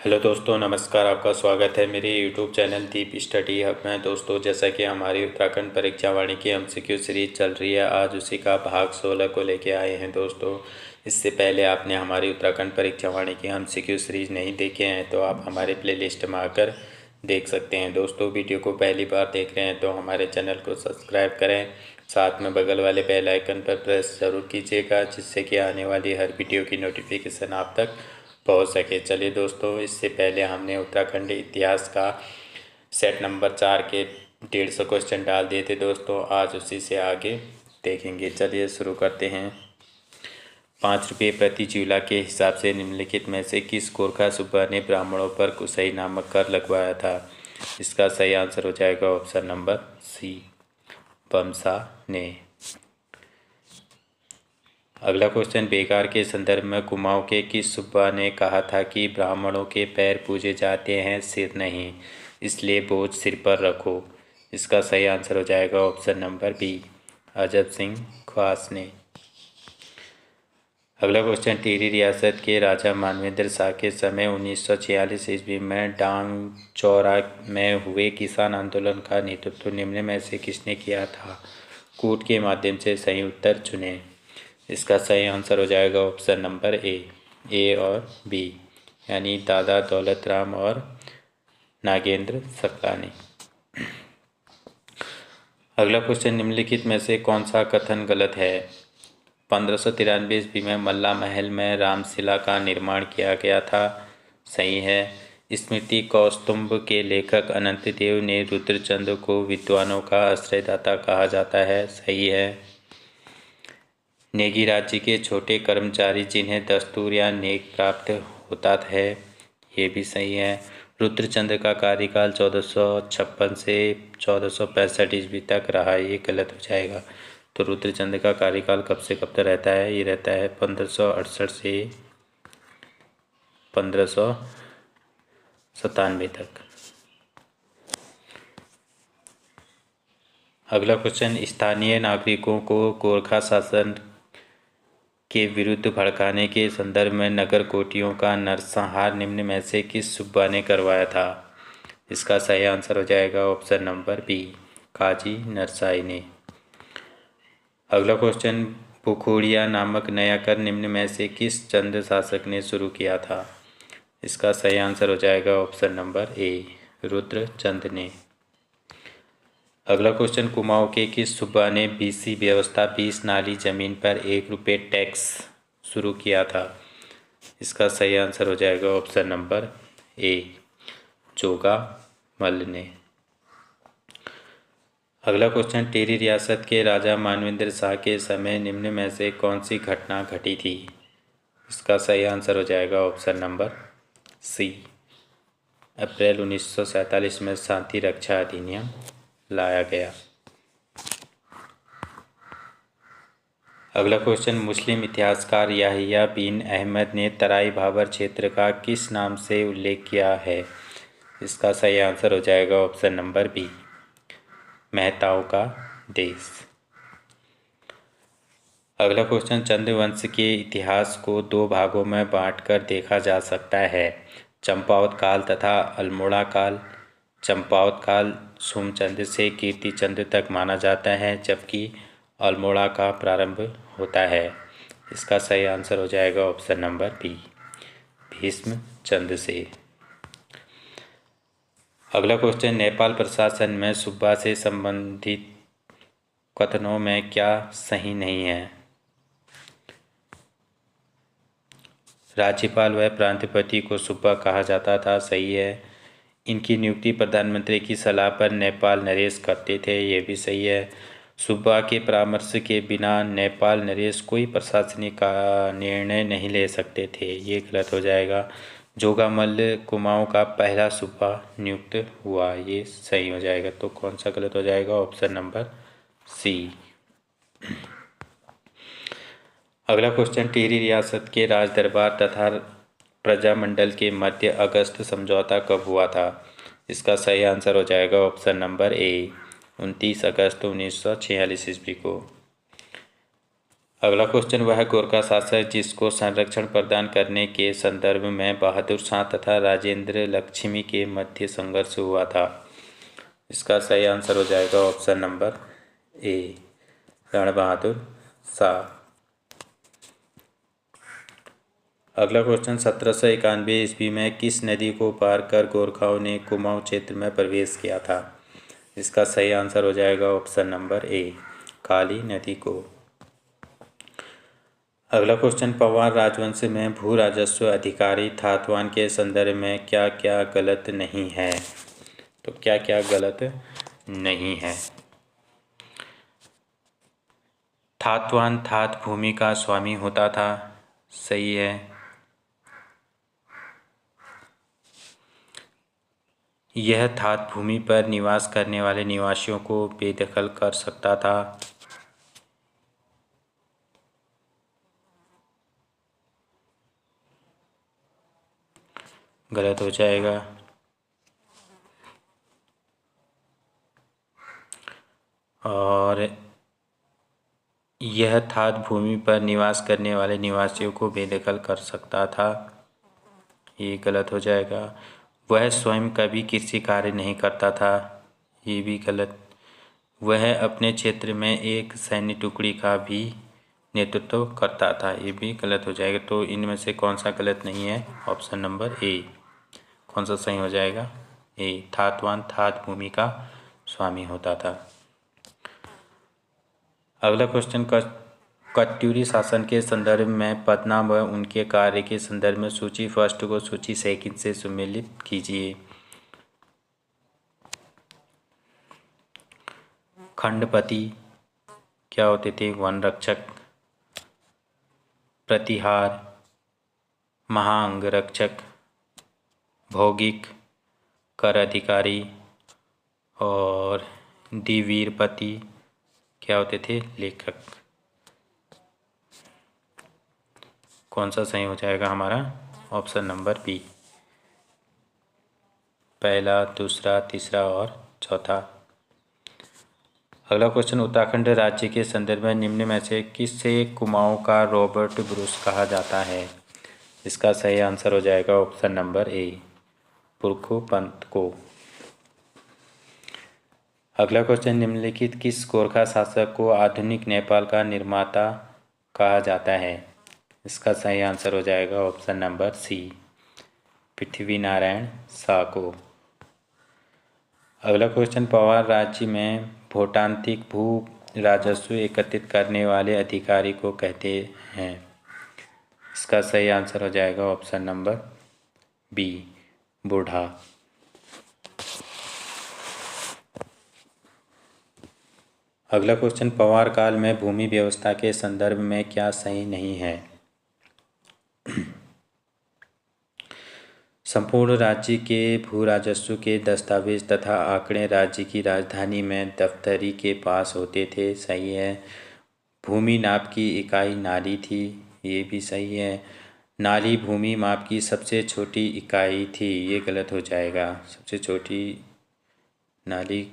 Hello दोस्तों, नमस्कार। आपका स्वागत है मेरे यूट्यूब चैनल दीप स्टडी हब में। दोस्तों, जैसा कि हमारी उत्तराखंड परीक्षा वाणी की एमसीक्यू सीरीज चल रही है, आज उसी का भाग 16 को लेके आए हैं। दोस्तों, इससे पहले आपने हमारी उत्तराखंड परीक्षा वाणी की एमसीक्यू सीरीज नहीं देखे हैं तो आप हमारे प्लेलिस्ट में आकर देख सकते हैं। दोस्तों, वीडियो को पहली बार देख रहे हैं तो हमारे चैनल को सब्सक्राइब करें, साथ में बगल वाले बेल आइकन पर प्रेस ज़रूर कीजिएगा, जिससे कि आने वाली हर वीडियो की नोटिफिकेशन आप तक पहुंच सके। चलिए दोस्तों, इससे पहले हमने उत्तराखंड इतिहास का सेट नंबर 4 के 150 क्वेश्चन डाल दिए थे दोस्तों। आज उसी से आगे देखेंगे। चलिए शुरू करते हैं। 5 रुपये प्रति चूल्हा के हिसाब से निम्नलिखित में से किस गोरखा सूबा ने ब्राह्मणों पर कुसई नामक कर लगवाया था? इसका सही आंसर हो जाएगा ऑप्शन नंबर सी, बमसा ने। अगला क्वेश्चन, बेकार के संदर्भ में कुमाऊं के किस सूबा ने कहा था कि ब्राह्मणों के पैर पूजे जाते हैं, सिर नहीं, इसलिए बोझ सिर पर रखो? इसका सही आंसर हो जाएगा option number B, Ajab Singh ख्वास ने। अगला क्वेश्चन, टिहरी रियासत के राजा मानवेंद्र शाह के समय 1946 ईस्वी में डांग चौरा में हुए किसान आंदोलन का नेतृत्व निम्न में से किसने किया था? कूट के माध्यम से सही उत्तर चुनें। इसका सही आंसर हो जाएगा ऑप्शन नंबर ए और बी, यानी दादा दौलत राम और नागेंद्र सकलानी। अगला क्वेश्चन, निम्नलिखित में से कौन सा कथन गलत है? 1593 ईस्वी में मल्ला महल में रामशिला का निर्माण किया गया था, सही है। स्मृति कौस्तुभ के लेखक अनंत देव ने रुद्रचंद को विद्वानों का आश्रयदाता कहा जाता है, सही है। नेगी राज्य के छोटे कर्मचारी जिन्हें दस्तूर या नेक प्राप्त होता है, ये भी सही है। रुद्रचंद्र का कार्यकाल 1456 से 1465 ईस्वी तक रहा, ये गलत हो जाएगा। तो रुद्रचंद्र का कार्यकाल कब से कब तक रहता है? ये रहता है 1568 से 1597 तक। अगला क्वेश्चन, स्थानीय नागरिकों को गोरखा शासन के विरुद्ध भड़काने के संदर्भ में नगर कोटियों का नरसंहार निम्न में से किस सूबा ने करवाया था? इसका सही आंसर हो जाएगा ऑप्शन नंबर बी, काजी नरसाई ने। अगला क्वेश्चन, बुखोड़िया नामक नया कर निम्न में से किस चंद शासक ने शुरू किया था? इसका सही आंसर हो जाएगा ऑप्शन नंबर ए, रुद्रचंद ने। अगला क्वेश्चन, कुमाऊं के किस सूबा ने बीसी व्यवस्था 20 नाली जमीन पर 1 रुपये टैक्स शुरू किया था? इसका सही आंसर हो जाएगा ऑप्शन नंबर ए, जोगा मल्ल ने। अगला क्वेश्चन, टिहरी रियासत के राजा मानवेंद्र शाह के समय निम्न में से कौन सी घटना घटी थी? इसका सही आंसर हो जाएगा ऑप्शन नंबर सी, अप्रैल 1947 में शांति रक्षा अधिनियम लाया गया। अगला क्वेश्चन, मुस्लिम इतिहासकार याहिया बिन अहमद ने तराई भाबर क्षेत्र का किस नाम से उल्लेख किया है? इसका सही आंसर हो जाएगा ऑप्शन नंबर बी, मेहताओं का देश। अगला क्वेश्चन, चंद्रवंश के इतिहास को 2 भागों में बांटकर देखा जा सकता है, चंपावत काल तथा अल्मोड़ा काल। चंपावत काल सोमचंद से कीर्तिचंद तक माना जाता है, जबकि अल्मोड़ा का प्रारंभ होता है। इसका सही आंसर हो जाएगा ऑप्शन नंबर बी, भीष्म चंद से। अगला क्वेश्चन, नेपाल प्रशासन में सूबा से संबंधित कथनों में क्या सही नहीं है? राज्यपाल व प्रांतपति को सूबा कहा जाता था, सही है। इनकी नियुक्ति प्रधानमंत्री की सलाह पर नेपाल नरेश करते थे, ये भी सही है। सूबा के परामर्श के बिना नेपाल नरेश कोई प्रशासनिक निर्णय नहीं ले सकते थे, ये गलत हो जाएगा। जोगामल्ल कुमाऊं का पहला सूबा नियुक्त हुआ, ये सही हो जाएगा। तो कौन सा गलत हो जाएगा? Option number C. अगला क्वेश्चन, टिहरी रियासत के राज दरबार तथा प्रजामंडल के मध्य अगस्त समझौता कब हुआ था? इसका सही आंसर हो जाएगा ऑप्शन नंबर ए, 29 अगस्त 1946 ईस्वी को। अगला क्वेश्चन, वह गोरखा शासक जिसको संरक्षण प्रदान करने के संदर्भ में बहादुर शाह तथा राजेंद्र लक्ष्मी के मध्य संघर्ष हुआ था। इसका सही आंसर हो जाएगा ऑप्शन नंबर ए, रण बहादुर शाह। अगला क्वेश्चन, 1791 ईस्वी में किस नदी को पार कर गोरखाओं ने कुमाऊं क्षेत्र में प्रवेश किया था। इसका सही आंसर हो जाएगा ऑप्शन नंबर ए, काली नदी को। अगला क्वेश्चन, पवार राजवंश में भू राजस्व अधिकारी थातवान के संदर्भ में क्या क्या गलत नहीं है। तो क्या क्या गलत नहीं है। थातवान थात भूमि का स्वामी होता था, सही है। यह थात भूमि पर निवास करने वाले निवासियों को बेदखल कर सकता था, गलत हो जाएगा। और यह थात भूमि पर निवास करने वाले निवासियों को बेदखल कर सकता था, ये गलत हो जाएगा। वह स्वयं कभी कृषि कार्य नहीं करता था, ये भी गलत। वह अपने क्षेत्र में एक सैन्य टुकड़ी का भी नेतृत्व करता था, ये भी गलत हो जाएगा। तो इनमें से कौन सा गलत नहीं है, ऑप्शन नंबर ए। कौन सा सही हो जाएगा, ए, थातवान थात भूमि का स्वामी होता था। अगला क्वेश्चन, कत्यूरी शासन के संदर्भ में पदनाम व उनके कार्य के संदर्भ में सूची फर्स्ट को सूची सेकंड से सम्मिलित कीजिए। खंडपति क्या होते थे, वन रक्षक। प्रतिहार, महाअंग रक्षक। भौगिक, कर अधिकारी। और द्विवीरपति क्या होते थे, लेखक। कौन सा सही हो जाएगा हमारा, ऑप्शन नंबर बी, पहला, दूसरा, तीसरा और चौथा। अगला क्वेश्चन, उत्तराखंड राज्य के संदर्भ में निम्न में से किसे कुमाऊं का रॉबर्ट ब्रूस कहा जाता है। इसका सही आंसर हो जाएगा ऑप्शन नंबर ए, पुरखू पंत को। अगला क्वेश्चन, निम्नलिखित किस गोरखा शासक को आधुनिक नेपाल का निर्माता कहा जाता है। इसका सही आंसर हो जाएगा option number C, Prithvinarayan Shah को। अगला क्वेश्चन, पवार राज्य में भोटांतिक भू राजस्व एकत्रित करने वाले अधिकारी को कहते हैं। इसका सही आंसर हो जाएगा ऑप्शन नंबर बी, बूढ़ा। अगला क्वेश्चन, पवार काल में भूमि व्यवस्था के संदर्भ में क्या सही नहीं है। संपूर्ण राज्य के भू राजस्व के दस्तावेज तथा आंकड़े राज्य की राजधानी में दफ्तरी के पास होते थे, सही है। भूमि नाप की इकाई नाली थी, ये भी सही है। नाली भूमि माप की सबसे छोटी इकाई थी, ये गलत हो जाएगा। सबसे छोटी नाली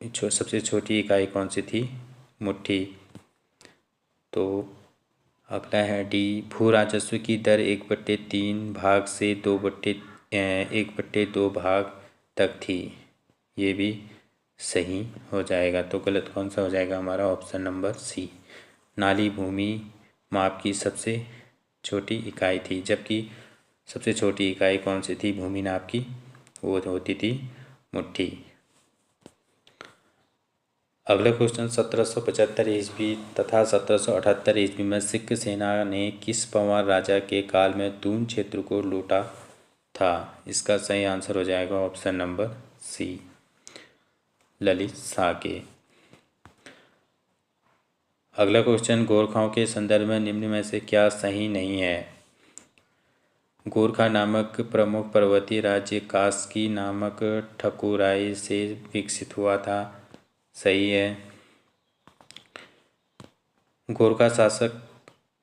सबसे छोटी इकाई कौन सी थी, मुट्ठी। तो अगला है डी, भू राजस्व की दर 1/3 भाग से 1/2 भाग तक थी, ये भी सही हो जाएगा। तो गलत कौन सा हो जाएगा हमारा, ऑप्शन नंबर सी, नाली भूमि माप की सबसे छोटी इकाई थी, जबकि सबसे छोटी इकाई कौन सी थी भूमि नाप की, वो होती थी मुट्ठी। अगला क्वेश्चन, 1775 ईस्वी तथा 1778 ईस्वी में सिख सेना ने किस पंवार राजा के काल में दून क्षेत्र को लूटा था। इसका सही आंसर हो जाएगा option number C, Lalit Shah के। अगला क्वेश्चन, गोरखाओं के संदर्भ में निम्न में से क्या सही नहीं है। गोरखा नामक प्रमुख पर्वतीय राज्य कास्की नामक ठकुराई से विकसित हुआ था, सही है। गोरखा शासक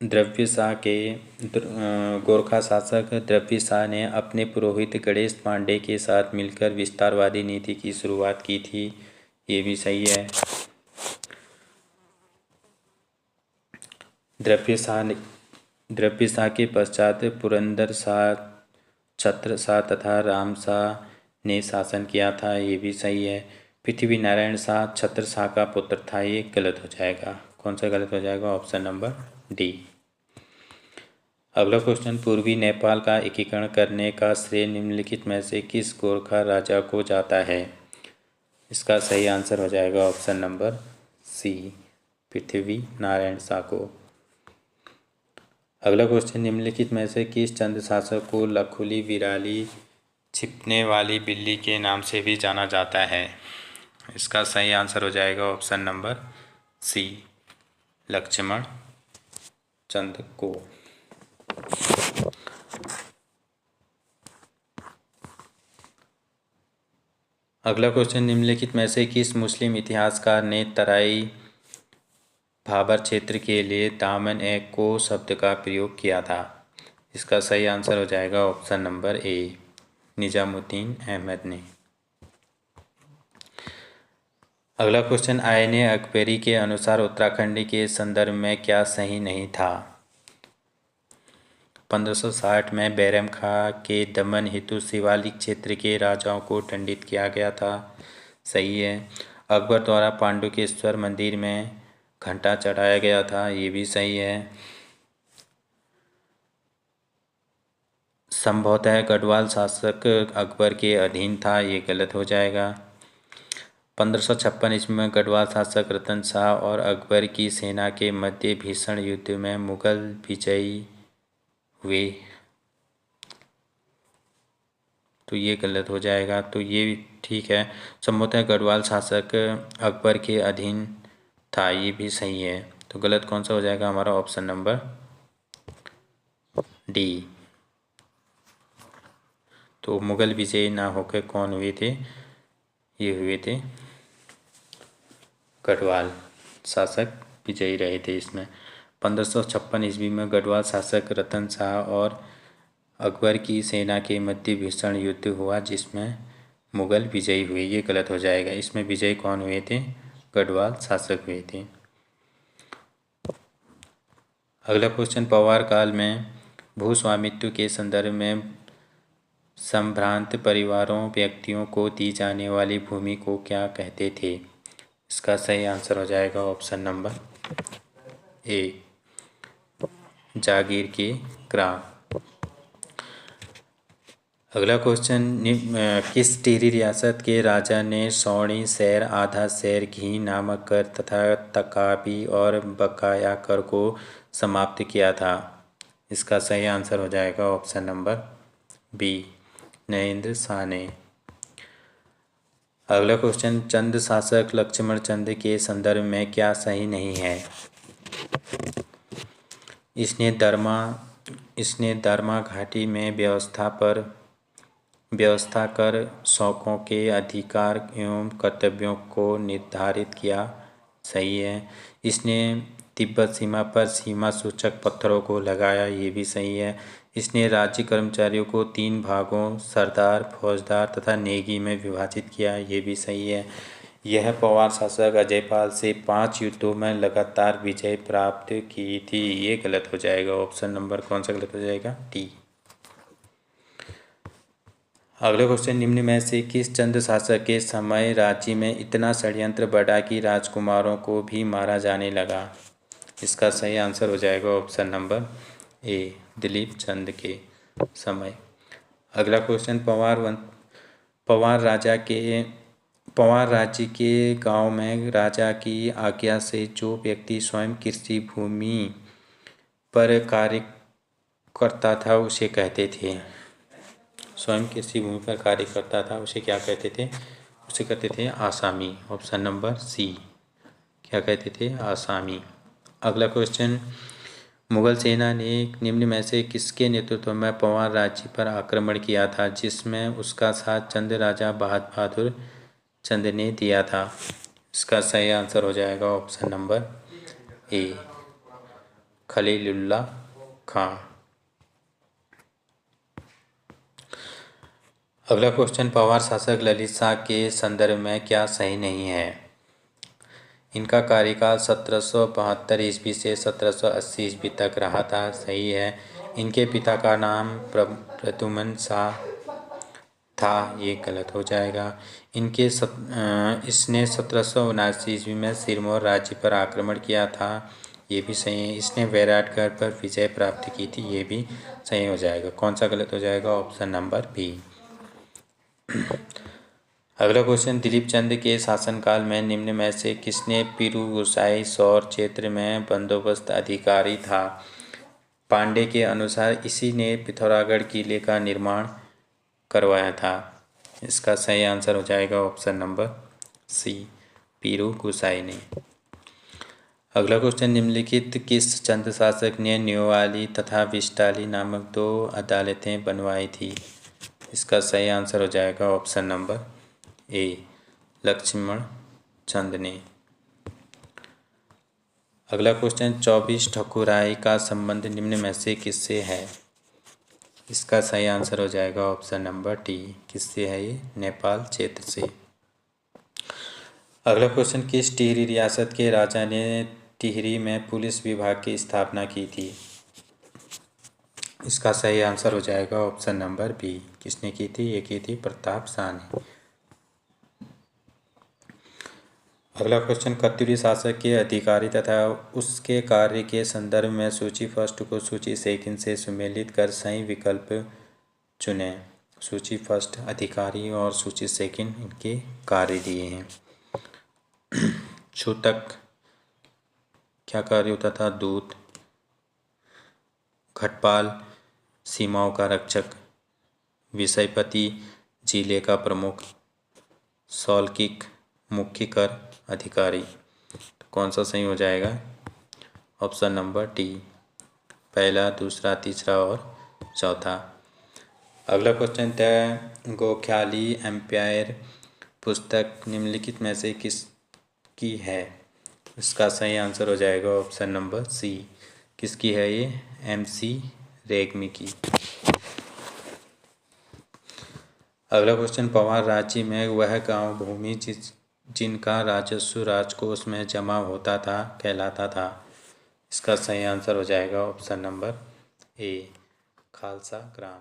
द्रव्य शाह ने अपने पुरोहित गणेश पांडे के साथ मिलकर विस्तारवादी नीति की शुरुआत की थी, ये भी सही है। द्रव्य शाह के पश्चात पुरंदर शाह, छत्र शाह तथा राम शाह ने शासन किया था, ये भी सही है। पृथ्वी नारायण शाह छत्र शाह का पुत्र था, ये गलत हो जाएगा। कौन सा गलत हो जाएगा? Option number D. अगला क्वेश्चन, पूर्वी नेपाल का एकीकरण करने का श्रेय निम्नलिखित में से किस गोरखा राजा को जाता है? इसका सही आंसर हो जाएगा ऑप्शन नंबर सी, पृथ्वी नारायण शाह को। अगला क्वेश्चन, निम्नलिखित में से किस चंद शासक को लखुली विराली छिपने वाली बिल्ली के नाम से भी जाना जाता है? इसका सही आंसर हो जाएगा ऑप्शन नंबर सी, लक्ष्मण चंद को। अगला क्वेश्चन, निम्नलिखित में से किस मुस्लिम इतिहासकार ने तराई भाबर क्षेत्र के लिए दामन ए को शब्द का प्रयोग किया था? इसका सही आंसर हो जाएगा option number A, Nizamuddin Ahmad ने। अगला क्वेश्चन, आयन अकबरी के अनुसार उत्तराखंड के संदर्भ में क्या सही नहीं था? 1560 में बैरम खां के दमन हेतु शिवालिक क्षेत्र के राजाओं को दंडित किया गया था, सही है। अकबर द्वारा पांडुकेश्वर मंदिर में घंटा चढ़ाया गया था, ये भी सही है। संभवतः गढ़वाल शासक अकबर के अधीन था, ये गलत हो जाएगा। 1556 ईस्वी में गढ़वाल शासक रतन शाह और अकबर की सेना के मध्य भीषण युद्ध में मुगल विजयी हुए, तो ये गलत हो जाएगा। तो ये ठीक है, संभवतः गढ़वाल शासक अकबर के अधीन था, ये भी सही है। तो गलत कौन सा हो जाएगा हमारा? Option number D. तो मुगल विजयी ना होकर कौन हुए थे? ये हुए थे गढ़वाल शासक विजयी रहे थे इसमें। 1556 ईस्वी में गढ़वाल शासक रतन शाह और अकबर की सेना के मध्य भीषण युद्ध हुआ, जिसमें मुगल विजयी हुए, ये गलत हो जाएगा। इसमें विजयी कौन हुए थे? गढ़वाल शासक हुए थे। अगला क्वेश्चन, पवार काल में भूस्वामित्व के संदर्भ में संभ्रांत परिवारों व्यक्तियों को दी जाने वाली भूमि को क्या कहते थे? इसका सही आंसर हो जाएगा ऑप्शन नंबर ए, जागीर के ग्राम। अगला क्वेश्चन, किस टिहरी रियासत के राजा ने सौड़ी शहर, आधा शहर, घी नामक कर तथा तकाबी और बकाया कर को समाप्त किया था? इसका सही आंसर हो जाएगा option number B, Narendra Shah ने। अगला क्वेश्चन, चंद शासक लक्ष्मण चंद के संदर्भ में क्या सही नहीं है? इसने दरमा घाटी में व्यवस्था कर शौकों के अधिकार एवं कर्तव्यों को निर्धारित किया, सही है। इसने तिब्बत सीमा पर सीमा सूचक पत्थरों को लगाया, ये भी सही है। इसने राज्य कर्मचारियों को 3 भागों सरदार, फौजदार तथा नेगी में विभाजित किया, ये भी सही है। यह पवार शासक अजयपाल से 5 युद्धों में लगातार विजय प्राप्त की थी, ये गलत हो जाएगा। ऑप्शन नंबर कौन सा गलत हो जाएगा? डी। अगला क्वेश्चन, निम्न में से किस चंद शासक के समय राज्य में इतना षड्यंत्र बढ़ा कि राजकुमारों को भी मारा जाने लगा? इसका सही आंसर हो जाएगा ऑप्शन नंबर ए, दिलीप चंद के समय। अगला क्वेश्चन, पवार राज्य के गांव में राजा की आज्ञा से जो व्यक्ति स्वयं कृषि भूमि पर कार्य करता था उसे कहते थे? स्वयं कृषि भूमि पर कार्य करता था उसे क्या कहते थे? उसे कहते थे आसामी। ऑप्शन नंबर सी, क्या कहते थे? आसामी। अगला क्वेश्चन, मुगल सेना ने निम्न में से किसके नेतृत्व में पवार राज्य पर आक्रमण किया था, जिसमें उसका साथ चंद राजा बहादुर चंद ने दिया था? इसका सही आंसर हो जाएगा ऑप्शन नंबर ए, खलीलुल्लाह खां। अगला क्वेश्चन, पवार शासक ललित शाह के संदर्भ में क्या सही नहीं है? इनका कार्यकाल 1772 ईस्वी से 1780 ईस्वी तक रहा था। सही है। इनके पिता का नाम प्रद्युम्न शाह था, ये गलत हो जाएगा। इसने 1779 ईस्वी में सिरमौर राज्य पर आक्रमण किया था, ये भी सही है। इसने वैराटगढ़ पर विजय प्राप्त की थी, ये भी सही हो जाएगा। कौन सा गलत हो जाएगा? Option number B. अगला क्वेश्चन, दिलीप चंद के शासनकाल में निम्न में से किसने पीरूगुसाई सौर क्षेत्र में बंदोबस्त अधिकारी था? पांडे के अनुसार इसी ने पिथौरागढ़ किले का निर्माण करवाया था। इसका सही आंसर हो जाएगा ऑप्शन नंबर सी, पीरूगुसाई ने। अगला क्वेश्चन, निम्नलिखित किस चंद शासक ने न्योवाली तथा विष्टाली नामक 2 अदालतें बनवाई थी? इसका सही आंसर हो जाएगा ऑप्शन नंबर ए, लक्ष्मण चंद ने। अगला क्वेश्चन, 24 ठकुराई का संबंध निम्न में से किससे है? इसका सही आंसर हो जाएगा ऑप्शन नंबर डी। किससे है ये? नेपाल क्षेत्र से। अगला क्वेश्चन, किस टिहरी रियासत के राजा ने टिहरी में पुलिस विभाग की स्थापना की थी? इसका सही आंसर हो जाएगा ऑप्शन नंबर बी। किसने की थी? ये की थी प्रताप शाह ने। अगला क्वेश्चन, कत्यूरी शासक के अधिकारी तथा उसके कार्य के संदर्भ में सूची फर्स्ट को सूची सेकंड से सुमेलित कर सही विकल्प चुनें। सूची फर्स्ट अधिकारी और सूची सेकंड इनके कार्य दिए हैं। छूतक क्या कार्य होता था? दूत। घटपाल सीमाओं का रक्षक। विषयपति जिले का प्रमुख। सौल्किक मुख्य कर अधिकारी। तो कौन सा सही हो जाएगा? ऑप्शन नंबर डी, पहला, दूसरा, तीसरा और चौथा। अगला क्वेश्चन, द गोख्याली एम्पायर पुस्तक निम्नलिखित में से किसकी है? इसका सही आंसर हो जाएगा ऑप्शन नंबर सी। किसकी है ये? MC रेग्मी की। अगला क्वेश्चन, पवार राज्य में वह गांव भूमि जिनका राजस्व राजकोष में जमा होता था कहलाता था। इसका सही आंसर हो जाएगा ऑप्शन नंबर ए, खालसा ग्राम।